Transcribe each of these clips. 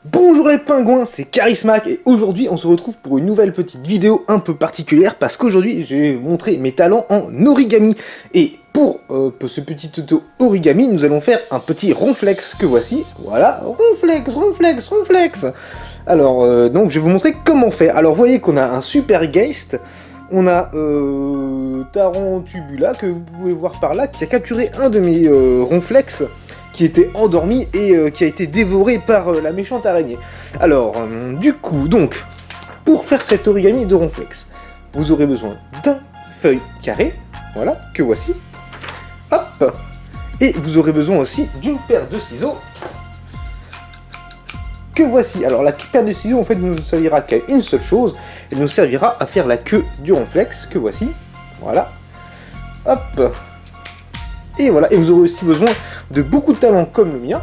Bonjour les pingouins, c'est Charismack et aujourd'hui on se retrouve pour une nouvelle petite vidéo un peu particulière parce qu'aujourd'hui je vais vous montrer mes talents en origami. Et pour ce petit tuto origami, nous allons faire un petit ronflex que voici. Voilà, ronflex, ronflex, ronflex. Alors donc je vais vous montrer comment faire. Alors vous voyez qu'on a un super geist. On a Tarantubula que vous pouvez voir par là qui a capturé un de mes ronflex qui était endormi et qui a été dévoré par la méchante araignée. Alors, du coup, donc, pour faire cet origami de ronflex, vous aurez besoin d'un feuille carré, voilà, que voici, hop, et vous aurez besoin aussi d'une paire de ciseaux, que voici. Alors, la paire de ciseaux, en fait, ne nous servira qu'à une seule chose, elle nous servira à faire la queue du ronflex, que voici, voilà, hop. Et voilà, et vous aurez aussi besoin de beaucoup de talents comme le mien,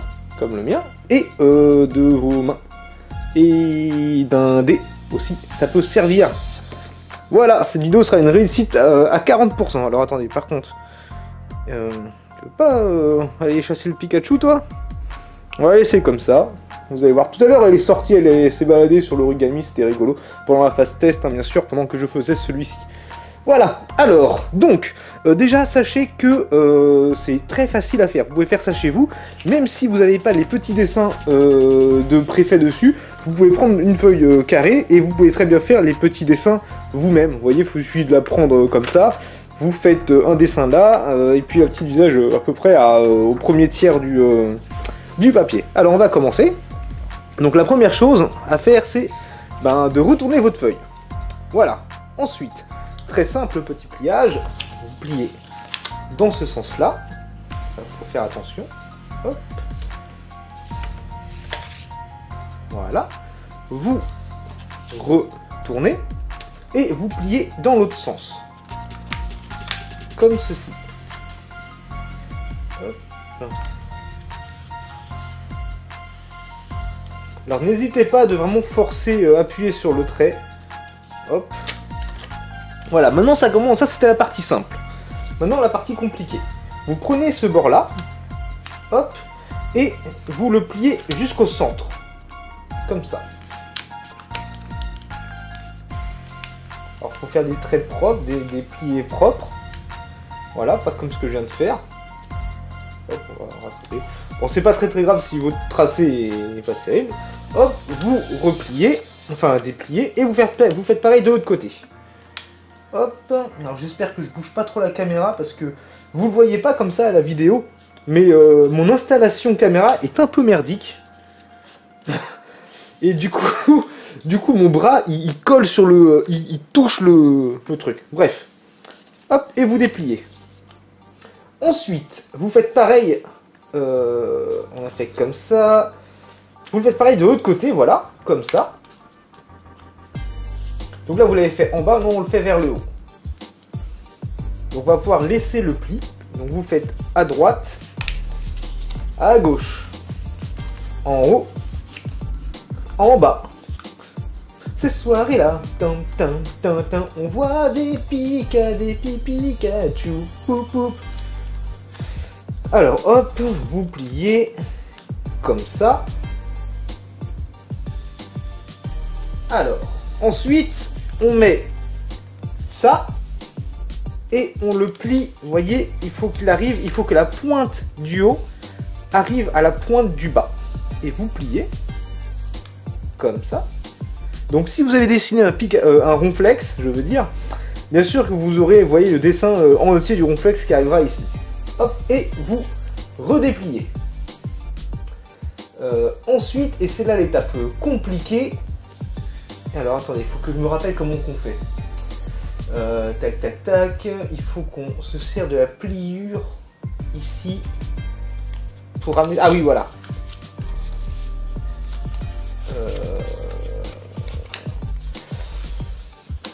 et de vos mains. Et d'un dé aussi, ça peut servir. Voilà, cette vidéo sera une réussite à 40%. Alors attendez, par contre, tu veux pas aller chasser le Pikachu, toi? Ouais, c'est comme ça. Vous allez voir, tout à l'heure elle est sortie, elle s'est baladée sur l'origami, c'était rigolo. Pendant la phase test, hein, bien sûr, pendant que je faisais celui-ci. Voilà, alors, donc, déjà, sachez que c'est très facile à faire. Vous pouvez faire ça chez vous, même si vous n'avez pas les petits dessins de préfet dessus, vous pouvez prendre une feuille carrée et vous pouvez très bien faire les petits dessins vous-même. Vous voyez, il suffit de la prendre comme ça, vous faites un dessin là, et puis un petit visage à peu près au premier tiers du papier. Alors, on va commencer. Donc, la première chose à faire, c'est de retourner votre feuille. Voilà, ensuite... Très simple petit pliage, vous pliez dans ce sens-là, il faut faire attention, hop, voilà, vous retournez et vous pliez dans l'autre sens, comme ceci, hop. Alors n'hésitez pas de vraiment forcer, appuyer sur le trait, hop. Voilà, maintenant ça commence, ça c'était la partie simple. Maintenant la partie compliquée. Vous prenez ce bord-là, hop, et vous le pliez jusqu'au centre. Comme ça. Alors il faut faire des traits propres, des pliés propres. Voilà, pas comme ce que je viens de faire. Hop, on va rattraper. Bon, c'est pas très grave si votre tracé est pas terrible. Hop, vous repliez, enfin dépliez, et vous faites pareil de l'autre côté. Hop, alors j'espère que je bouge pas trop la caméra parce que vous le voyez pas comme ça à la vidéo, mais mon installation caméra est un peu merdique. Et du coup mon bras il colle sur le... il touche le truc. Bref. Hop, et vous dépliez. Ensuite, vous faites pareil. On a fait comme ça. Vous le faites pareil de l'autre côté, voilà, comme ça. Donc là, vous l'avez fait en bas, non, on le fait vers le haut. Donc on va pouvoir laisser le pli. Donc vous faites à droite, à gauche, en haut, en bas. Ces soirées-là, on voit des Pikachu. Poup, poup. Alors hop, vous pliez comme ça. Alors, ensuite, on met ça et on le plie. Vous voyez, il faut qu'il arrive, il faut que la pointe du haut arrive à la pointe du bas. Et vous pliez comme ça. Donc si vous avez dessiné un ronflex, je veux dire, bien sûr que vous aurez, vous voyez, le dessin en entier du ronflex qui arrivera ici. Hop, et vous redépliez. Ensuite, et c'est là l'étape compliquée. Alors attendez, il faut que je me rappelle comment on fait. Tac tac tac, il faut qu'on se sert de la pliure ici pour ramener... Ah oui, voilà.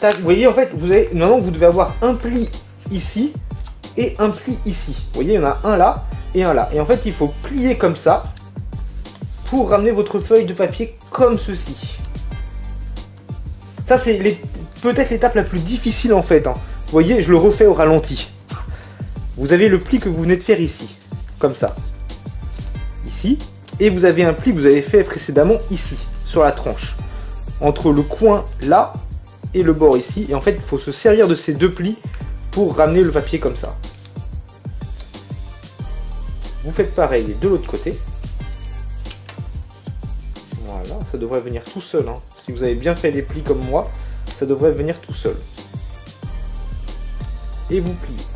Tac, vous voyez en fait, normalement vous devez avoir un pli ici et un pli ici. Vous voyez, il y en a un là et un là. Et en fait, il faut plier comme ça pour ramener votre feuille de papier comme ceci. Ça, c'est peut-être l'étape la plus difficile en fait. Hein. Vous voyez, je le refais au ralenti. Vous avez le pli que vous venez de faire ici. Comme ça. Ici. Et vous avez un pli que vous avez fait précédemment ici, sur la tranche. Entre le coin là et le bord ici. Et en fait, il faut se servir de ces deux plis pour ramener le papier comme ça. Vous faites pareil de l'autre côté. Voilà, ça devrait venir tout seul. Hein. Si vous avez bien fait les plis comme moi, ça devrait venir tout seul. Et vous pliez.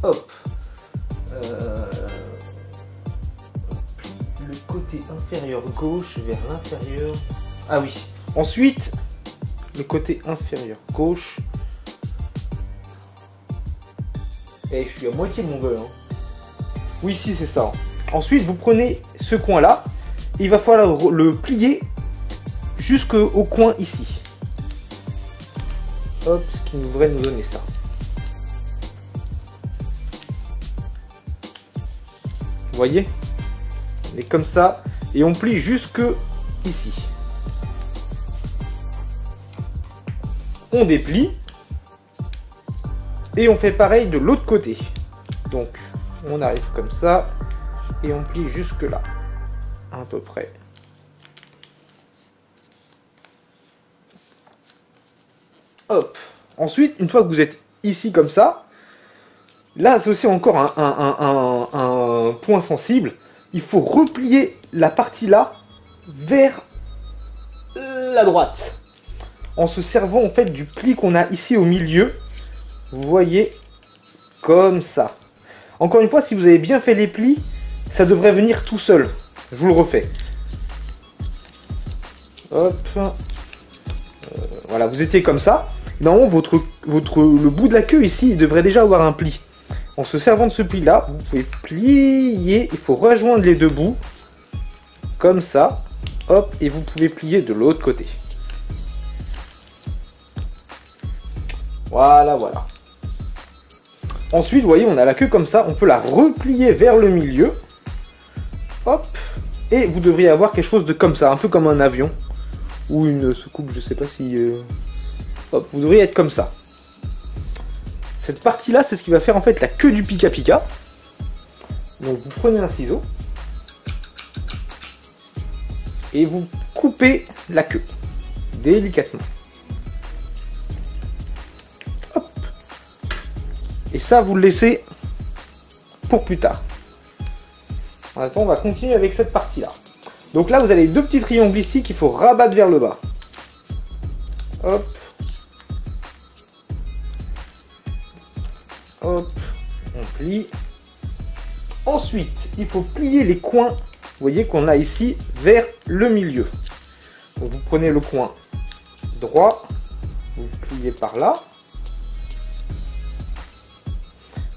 Hop. Le côté inférieur gauche vers l'inférieur. Ah oui. Ensuite, le côté inférieur gauche. Et je suis à moitié de mon bol. Hein. Oui, si, c'est ça. Ensuite, vous prenez ce coin-là. Il va falloir le plier jusqu'au coin ici. Hop, ce qui devrait nous donner ça. Vous voyez? On est comme ça. Et on plie jusque ici. On déplie. Et on fait pareil de l'autre côté. Donc, on arrive comme ça. Et on plie jusque là. À peu près. Hop. Ensuite, une fois que vous êtes ici comme ça, là, c'est aussi encore un point sensible. Il faut replier la partie là vers la droite. En se servant en fait du pli qu'on a ici au milieu. Vous voyez, comme ça. Encore une fois, si vous avez bien fait les plis, ça devrait venir tout seul. Je vous le refais. Hop. Voilà, vous étiez comme ça. Normalement, le bout de la queue ici, il devrait déjà avoir un pli. En se servant de ce pli-là, vous pouvez plier. Il faut rejoindre les deux bouts. Comme ça. Hop, et vous pouvez plier de l'autre côté. Voilà, voilà. Ensuite, vous voyez, on a la queue comme ça. On peut la replier vers le milieu. Hop. Et vous devriez avoir quelque chose de comme ça. Un peu comme un avion. Ou une soucoupe, je sais pas si... Hop, vous devriez être comme ça. Cette partie-là, c'est ce qui va faire en fait la queue du Pika Pika. Donc vous prenez un ciseau. Et vous coupez la queue. Délicatement. Hop. Et ça, vous le laissez pour plus tard. En attendant, on va continuer avec cette partie-là. Donc là, vous avez deux petits triangles ici qu'il faut rabattre vers le bas. Hop. Hop. On plie. Ensuite, il faut plier les coins, vous voyez, qu'on a ici, vers le milieu. Donc vous prenez le coin droit, vous pliez par là.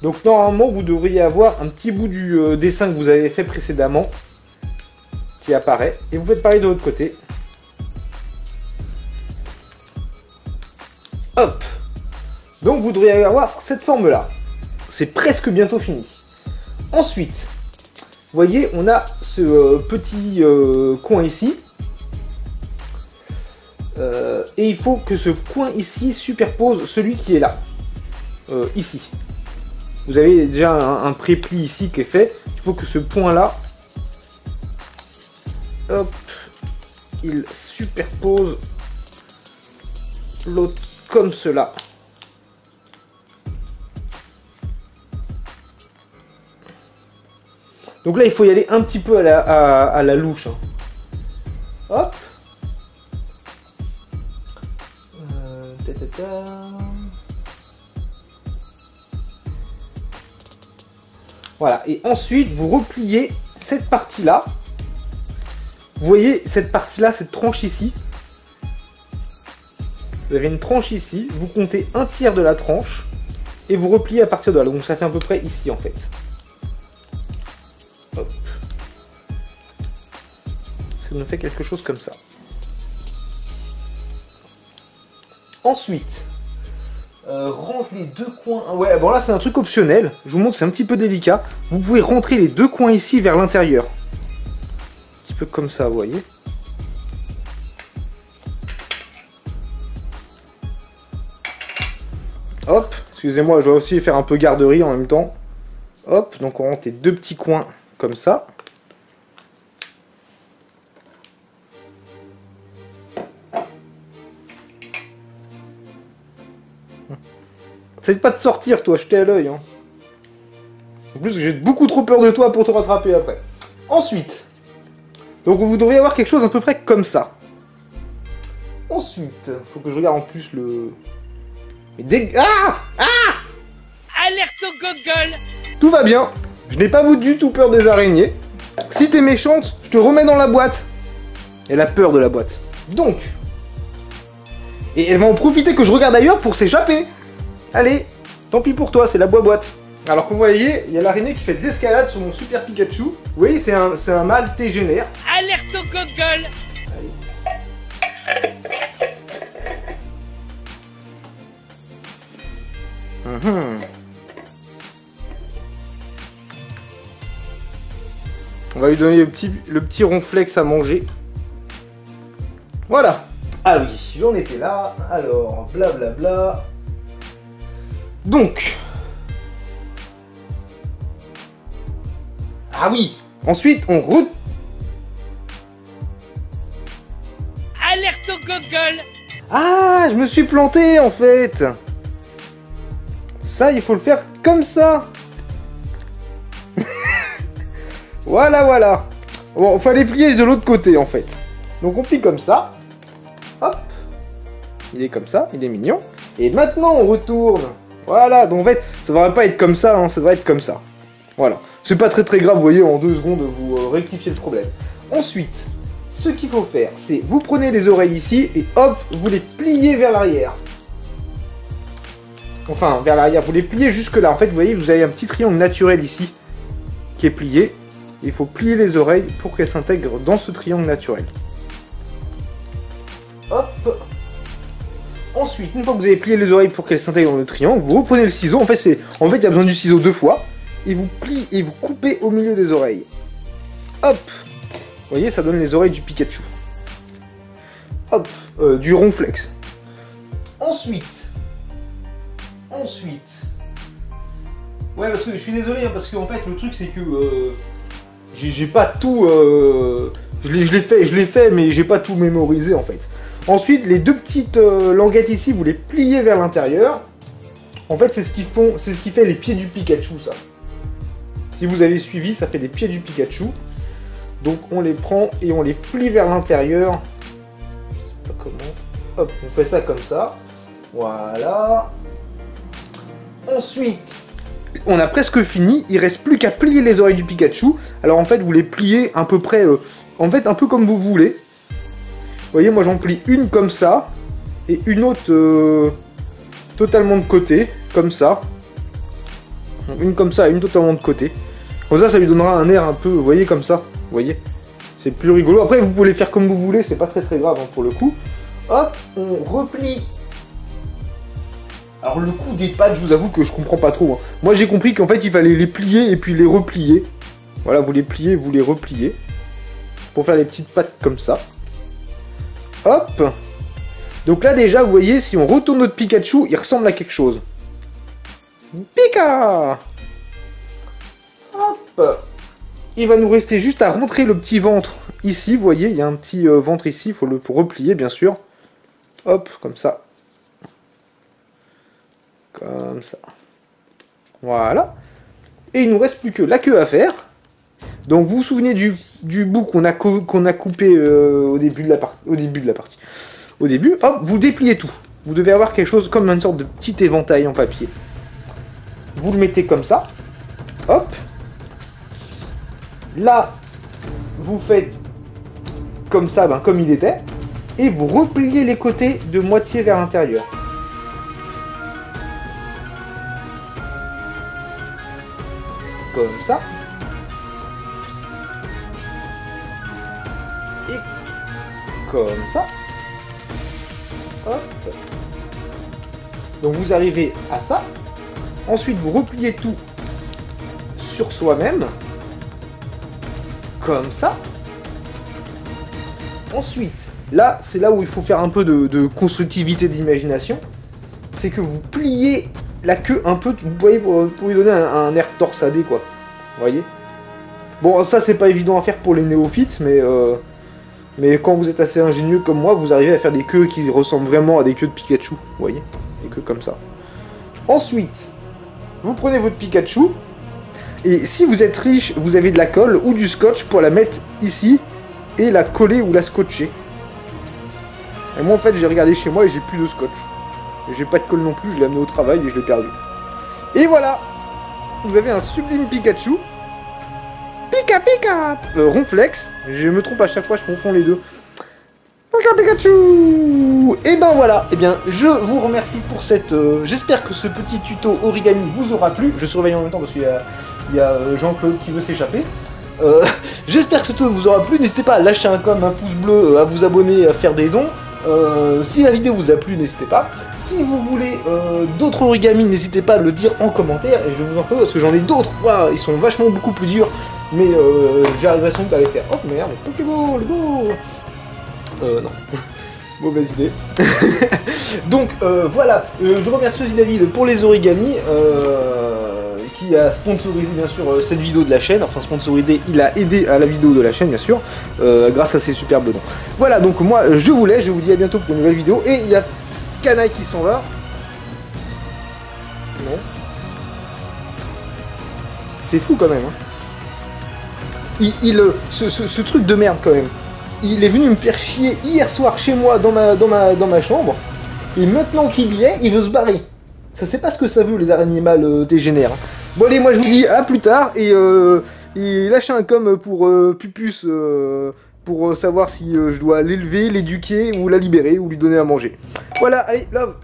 Donc normalement, vous devriez avoir un petit bout du dessin que vous avez fait précédemment qui apparaît. Et vous faites pareil de l'autre côté. Hop. Donc vous devriez avoir cette forme-là. C'est presque bientôt fini. Ensuite, vous voyez, on a ce petit coin ici. Et il faut que ce coin ici superpose celui qui est là. Ici. Vous avez déjà un pré-pli ici qui est fait. Il faut que ce point-là, hop, il superpose l'autre comme cela. Donc là, il faut y aller un petit peu à la louche. Hein. Hop. Voilà. Et ensuite, vous repliez cette partie-là. Vous voyez cette partie-là, cette tranche ici. Vous avez une tranche ici. Vous comptez un tiers de la tranche. Et vous repliez à partir de là. Donc ça fait à peu près ici en fait. Hop. Ça nous fait quelque chose comme ça. Ensuite, rentre les deux coins. Ouais, bon là c'est un truc optionnel. Je vous montre, c'est un petit peu délicat. Vous pouvez rentrer les deux coins ici vers l'intérieur. Un petit peu comme ça, vous voyez. Hop, excusez-moi, je vais aussi faire un peu garderie en même temps. Hop, donc on rentre les deux petits coins comme ça. Essaye pas de sortir, toi, jeter à l'œil. Hein. En plus, j'ai beaucoup trop peur de toi pour te rattraper après. Ensuite, donc vous devriez avoir quelque chose à peu près comme ça. Ensuite, faut que je regarde en plus le... Mais Alerte au gogol! Tout va bien. Je n'ai pas du tout peur des araignées. Si t'es méchante, je te remets dans la boîte. Elle a peur de la boîte. Donc... Et elle va en profiter que je regarde ailleurs pour s'échapper. Allez, tant pis pour toi, c'est la boîte. Alors comme vous voyez, il y a l'araignée qui fait des escalades sur mon super Pikachu. Vous voyez, c'est un mâle tégénère. Alerte au gogol! Allez. On va lui donner le petit ronflex à manger. Voilà. Ah oui, j'en étais là. Alors, blablabla. Donc. Ah oui. Ensuite, on Alerte au gogol! Ah, je me suis planté en fait. Ça, il faut le faire comme ça. Voilà. Bon, il fallait plier de l'autre côté en fait. Donc on plie comme ça. Hop. Il est comme ça, il est mignon. Et maintenant on retourne. Voilà, donc en fait, ça devrait pas être comme ça, hein, ça devrait être comme ça. Voilà. C'est pas très grave, vous voyez, en 2 secondes, vous rectifiez le problème. Ensuite, ce qu'il faut faire, c'est vous prenez les oreilles ici et hop, vous les pliez vers l'arrière. Enfin, vers l'arrière, vous les pliez jusque là. En fait, vous voyez, vous avez un petit triangle naturel ici qui est plié. Il faut plier les oreilles pour qu'elles s'intègrent dans ce triangle naturel. Hop. Ensuite, une fois que vous avez plié les oreilles pour qu'elles s'intègrent dans le triangle, vous reprenez le ciseau. En fait, il y a besoin du ciseau 2 fois. Et vous pliez et vous coupez au milieu des oreilles. Hop. Vous voyez, ça donne les oreilles du Pikachu. Hop. Du ronflex. Ensuite. Ouais, parce que je suis désolé, hein, parce qu'en fait, le truc, c'est que j'ai pas tout... je l'ai fait, mais j'ai pas tout mémorisé, en fait. Ensuite, les deux petites languettes ici, vous les pliez vers l'intérieur. En fait, c'est ce qui fait les pieds du Pikachu, ça. Si vous avez suivi, ça fait les pieds du Pikachu. Donc, on les prend et on les plie vers l'intérieur. Je sais pas comment. Hop, on fait ça comme ça. Voilà. Ensuite, on a presque fini. Il reste plus qu'à plier les oreilles du Pikachu. Alors, en fait, vous les pliez à peu près... en fait, un peu comme vous voulez. Vous voyez, moi, j'en plie une comme ça. Et une autre totalement de côté. Comme ça. Une comme ça et une totalement de côté. Comme ça lui donnera un air un peu, vous voyez, comme ça. Vous voyez, c'est plus rigolo. Après, vous pouvez les faire comme vous voulez, c'est pas très grave, hein, pour le coup. Hop, on replie. Alors, le coup des pattes, je vous avoue que je comprends pas trop. Hein. Moi, j'ai compris qu'en fait, il fallait les plier et puis les replier. Voilà, vous les pliez, vous les repliez. Pour faire les petites pattes comme ça. Hop. Donc là, déjà, vous voyez, si on retourne notre Pikachu, il ressemble à quelque chose. Pika! Hop! Il va nous rester juste à rentrer le petit ventre ici. Vous voyez, il y a un petit ventre ici. Il faut le replier, bien sûr. Hop, comme ça. Comme ça. Voilà. Et il nous reste plus que la queue à faire. Donc, vous vous souvenez du bout qu'on a coupé au début de la partie. Au début, hop, vous dépliez tout. Vous devez avoir quelque chose comme une sorte de petit éventail en papier. Vous le mettez comme ça. Hop. Là, vous faites comme ça, ben, comme il était. Et vous repliez les côtés de moitié vers l'intérieur. Comme ça. Et comme ça. Hop. Donc vous arrivez à ça. Ensuite, vous repliez tout sur soi-même. Comme ça. Ensuite, c'est là où il faut faire un peu de constructivité d'imagination. C'est que vous pliez la queue un peu, vous voyez, pour lui donner un air torsadé, quoi. Vous voyez. Bon, ça, c'est pas évident à faire pour les néophytes, mais quand vous êtes assez ingénieux comme moi, vous arrivez à faire des queues qui ressemblent vraiment à des queues de Pikachu, vous voyez. Des queues comme ça. Ensuite, vous prenez votre Pikachu, et si vous êtes riche, vous avez de la colle ou du scotch pour la mettre ici, et la coller ou la scotcher. Et moi, en fait, j'ai regardé chez moi et j'ai plus de scotch. Et j'ai pas de colle non plus, je l'ai amené au travail et je l'ai perdu. Et voilà, vous avez un sublime Pikachu. Pika Pika Ronflex, je me trompe à chaque fois, je confonds les deux. Pika Pikachu. Et ben voilà, et bien je vous remercie pour cette... J'espère que ce petit tuto origami vous aura plu. Je surveille en même temps parce qu'il y a Jean-Claude qui veut s'échapper. J'espère que ce tuto vous aura plu, n'hésitez pas à lâcher un com, un pouce bleu, à vous abonner, à faire des dons. Si la vidéo vous a plu, n'hésitez pas. Si vous voulez d'autres origami, n'hésitez pas à le dire en commentaire et je vous en ferai parce que j'en ai d'autres. Wow, ils sont vachement beaucoup plus durs, mais j'ai l'impression que t'allais faire. Oh merde, Pokéball, go. Non, mauvaise idée. Donc voilà, je remercie aussi David pour les origamis. Qui a sponsorisé bien sûr cette vidéo de la chaîne, enfin sponsorisé, il a aidé à la vidéo de la chaîne bien sûr, grâce à ses superbes dons. Voilà, donc moi je vous laisse, je vous dis à bientôt pour une nouvelle vidéo, et il y a Scanai qui s'en va. Non. C'est fou quand même. Hein. Ce truc de merde quand même. Il est venu me faire chier hier soir chez moi dans ma chambre, et maintenant qu'il y est, il veut se barrer. Ça sait pas ce que ça veut les araignées mâles dégénères. Bon allez, moi je vous dis à plus tard et lâchez un com pour Pupus pour savoir si je dois l'élever, l'éduquer ou la libérer ou lui donner à manger. Voilà, allez, love.